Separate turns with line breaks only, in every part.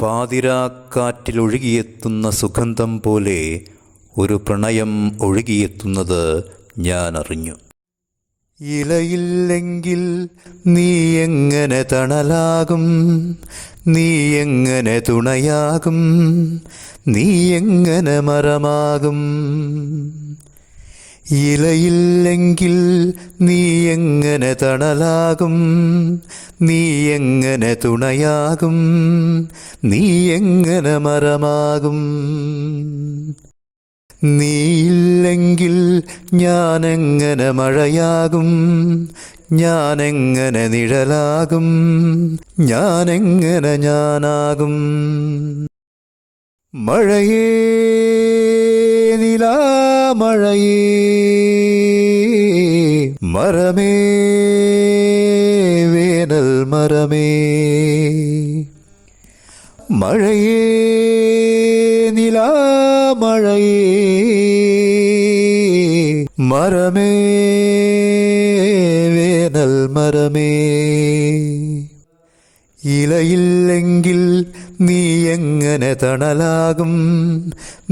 പാതിരാക്കാറ്റിലൊഴുകിയെത്തുന്ന സുഗന്ധം പോലെ ഒരു പ്രണയം ഒഴുകിയെത്തുന്നത് ഞാൻ അറിഞ്ഞു. ഇലയില്ലെങ്കിൽ നീ എങ്ങനെ തണലാകും, നീ എങ്ങനെ തുണയാകും, നീ എങ്ങനെ മരമാകും. ഇലയില്ലെങ്കിൽ നീ എങ്ങനെ തണലാകും, നീ എങ്ങനെ തുണയാകും, നീ എങ്ങനെ മരമാകും. നീയില്ലെങ്കിൽ ഞാനെങ്ങനെ മഴയാകും, ഞാനെങ്ങനെ നിഴലാകും, ഞാനെങ്ങനെ ഞാനാകും. മഴയേ നിലാമഴയേ, മരമേ വേനൽ മരമേ. മഴയേ നിലാമഴയേ, മരമേ വേനൽ മരമേ. ഇലയില്ലെങ്കിൽ നീ എങ്ങനെ തണലാകും,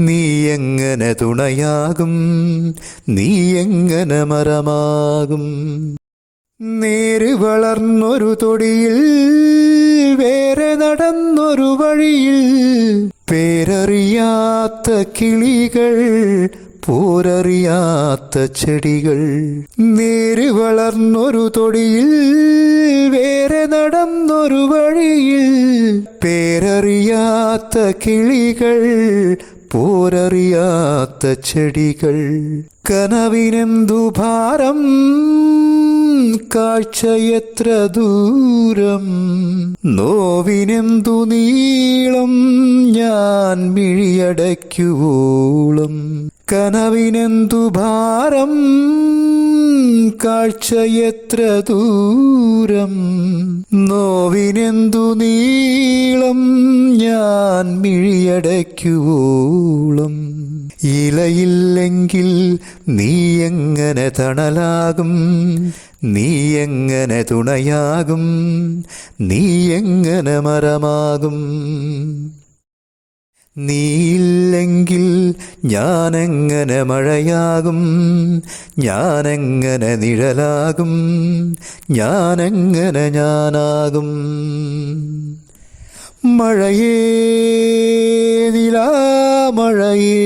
നീ എങ്ങനെ തുണയാകും, നീ എങ്ങനെ മരമാകും. നേര് വളർന്നൊരു തൊടിയിൽ, വേറെ നടന്നൊരു വഴിയിൽ, പേരറിയാത്ത കിളികൾ, പോരറിയാത്ത ചെടികൾ. നേര് വളർന്നൊരു തൊടിയിൽ, വേറെ നടന്നൊരു വഴിയിൽ, പേരറിയാത്ത കിളികൾ, പോരറിയാത്ത ചെടികൾ. കനവിനെന്തു ഭാരം, കാഴ്ച എത്ര ദൂരം, നോവിനെന്തു നീളം, ഞാൻ മിഴിയടയ്ക്കുവോളം. കനവിനെന്തു ഭാരം, കാഴ്ച എത്ര ദൂരം, നോവിനെന്തു നീളം, ഞാൻ മിഴിയടയ്ക്കുവോളം. ഇലയില്ലെങ്കിൽ നീ എങ്ങനെ തണലാകും, നീ എങ്ങനെ തുണയാകും, നീ എങ്ങനെ മരമാകും. നീയില്ലെങ്കിൽ ഞാനെങ്ങനെ മഴയാകും, ഞാനെങ്ങനെ നിഴലാകും, ഞാനെങ്ങനെ ഞാനാകും. മഴയേ നിലാമഴയേ,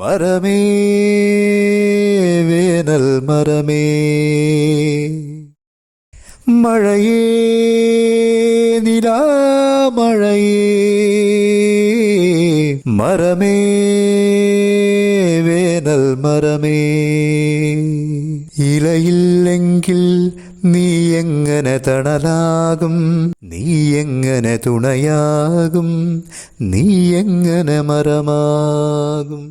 മരമേ വേനൽ മരമേ. മഴയേ നിലാമഴയേ, മരമേ വേനൽ മരമേ. ഇലയില്ലെങ്കിൽ നീ എങ്ങനെ തണലാകും, നീ എങ്ങനെ തുണയാകും, നീ എങ്ങനെ മരമാകും.